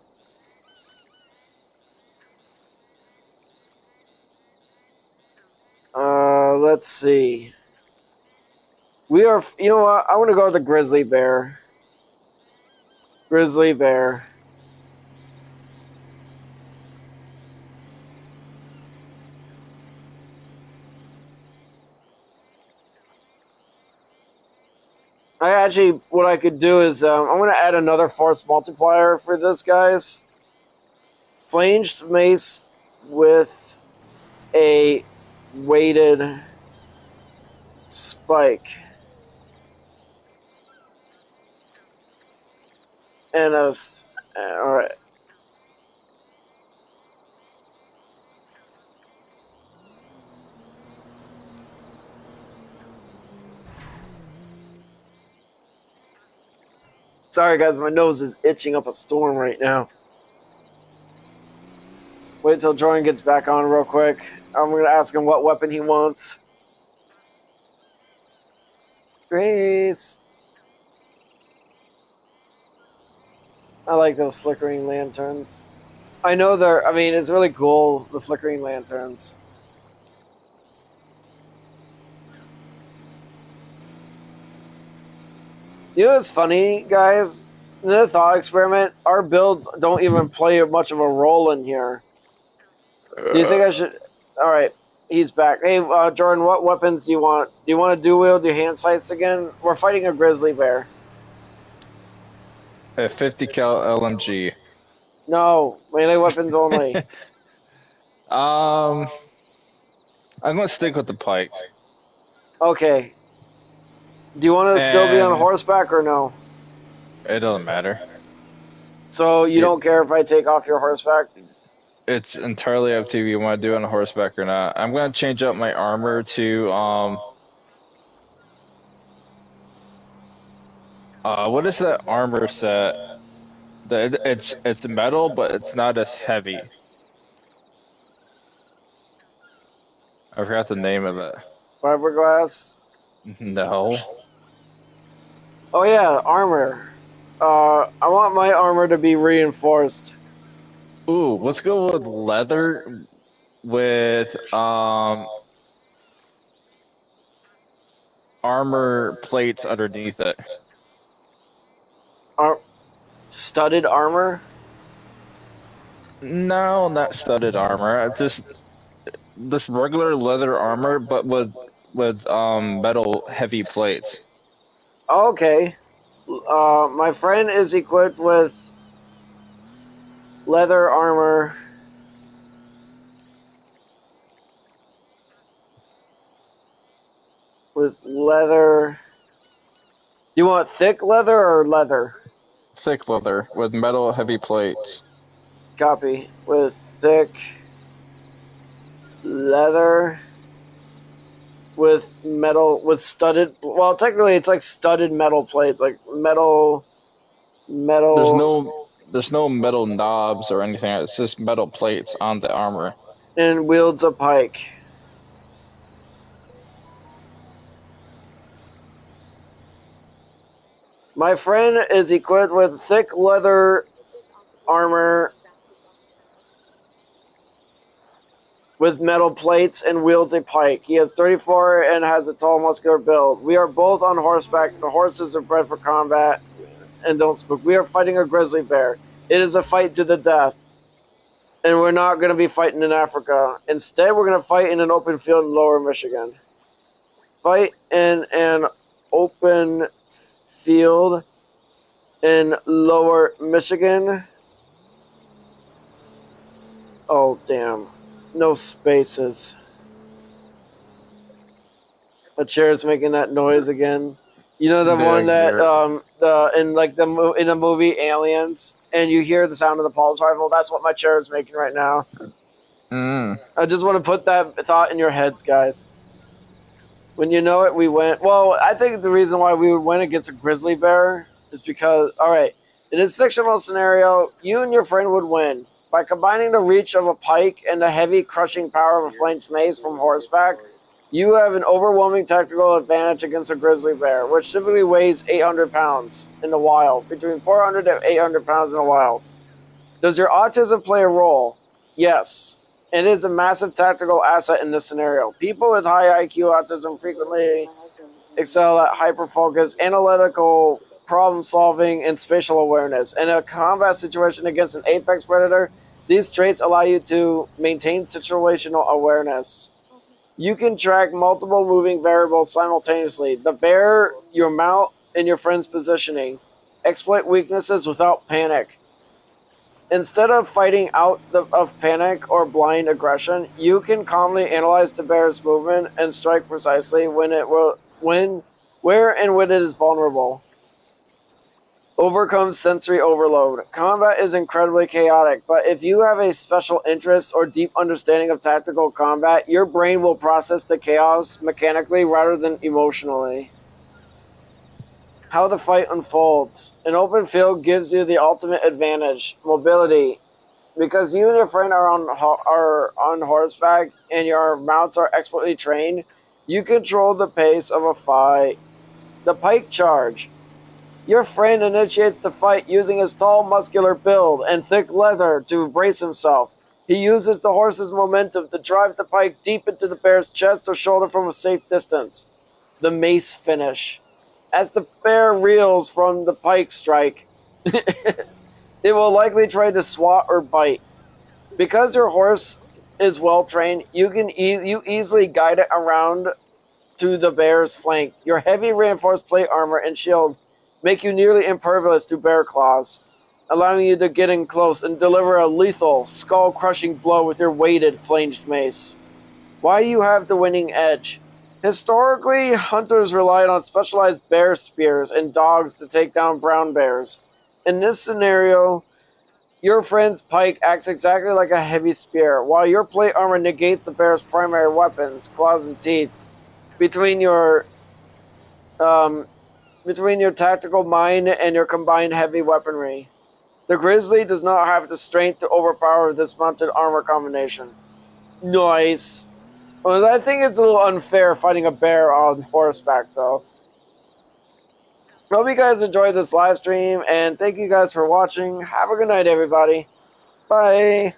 Let's see. We are, you know what? I want to go with the grizzly bear. Grizzly bear. What I could do is, I'm going to add another force multiplier for this, guys. Flanged mace with a weighted spike. And alright. Sorry guys, my nose is itching up a storm right now. Wait till Jordan gets back on real quick. I'm going to ask him what weapon he wants. Grace. I like those flickering lanterns. I know they're, I mean, it's really cool, the flickering lanterns. You know what's funny, guys? In the thought experiment, our builds don't even play much of a role in here. Do you think I should... Alright, he's back. Hey, Jordan, what weapons do you want? Do you want to dual-wield your hand sights again? We're fighting a grizzly bear. A 50 cal LMG. No, melee weapons only. I'm gonna stick with the pike. Okay. Do you want to still be on And horseback or no? it doesn't matter. So you don't care if I take off your horseback? It's entirely up to you if you want to do it on horseback or not. I'm gonna change up my armor to what is that armor set? It's metal, but it's not as heavy. I forgot the name of it. Fiberglass? No. Oh yeah, armor. I want my armor to be reinforced. Ooh, let's go with leather with armor plates underneath it. Studded armor? No, not studded armor. Just this regular leather armor, but with metal heavy plates. Okay. My friend is equipped with leather armor. With leather. You want thick leather or leather? Thick leather with metal heavy plates. Copy. With thick leather with metal, with studded, well, technically it's like studded metal plates, like metal. There's no metal knobs or anything. It's just metal plates on the armor. And wields a pike. My friend is equipped with thick leather armor with metal plates and wields a pike. He has 34 and has a tall, muscular build. We are both on horseback. The horses are bred for combat and don't spook. We are fighting a grizzly bear. It is a fight to the death. And we're not going to be fighting in Africa. Instead, we're going to fight in an open field in Lower Michigan. Fight in an open field in Lower Michigan. Oh, damn. No spaces. A chair's making that noise again. You know the one that in the movie Aliens, and you hear the sound of the pulse rifle. That's what my chair is making right now. I just want to put that thought in your heads, guys. When you know it, we win. Well, I think the reason why we would win against a grizzly bear is because, alright, in this fictional scenario, you and your friend would win. By combining the reach of a pike and the heavy crushing power of a flanked mace from horseback, you have an overwhelming tactical advantage against a grizzly bear, which typically weighs 800 pounds in the wild, between 400 to 800 pounds in the wild. Does your autism play a role? Yes. It is a massive tactical asset in this scenario. People with high IQ autism frequently excel at hyperfocus, analytical problem solving, and spatial awareness. In a combat situation against an apex predator, these traits allow you to maintain situational awareness. You can track multiple moving variables simultaneously: the bear, your mount, and your friend's positioning. Exploit weaknesses without panic. Instead of fighting out of panic or blind aggression, you can calmly analyze the bear's movement and strike precisely where and when it is vulnerable. Overcome sensory overload. Combat is incredibly chaotic, but if you have a special interest or deep understanding of tactical combat, your brain will process the chaos mechanically rather than emotionally. How the fight unfolds. An open field gives you the ultimate advantage: mobility. Because you and your friend are on horseback and your mounts are expertly trained, you control the pace of a fight. The pike charge. Your friend initiates the fight using his tall, muscular build and thick leather to brace himself. He uses the horse's momentum to drive the pike deep into the bear's chest or shoulder from a safe distance. The mace finish. As the bear reels from the pike strike, it will likely try to swat or bite. Because your horse is well trained, you can easily guide it around to the bear's flank. Your heavy reinforced plate armor and shield make you nearly impervious to bear claws, allowing you to get in close and deliver a lethal, skull-crushing blow with your weighted flanged mace. Why you have the winning edge? Historically, hunters relied on specialized bear spears and dogs to take down brown bears. In this scenario, your friend's pike acts exactly like a heavy spear, while your plate armor negates the bear's primary weapons, claws and teeth. Between your um, between your tactical mind and your combined heavy weaponry, the grizzly does not have the strength to overpower this mounted armor combination. Nice. Well, I think it's a little unfair fighting a bear on horseback, though. Hope you guys enjoyed this live stream, and thank you guys for watching. Have a good night, everybody. Bye.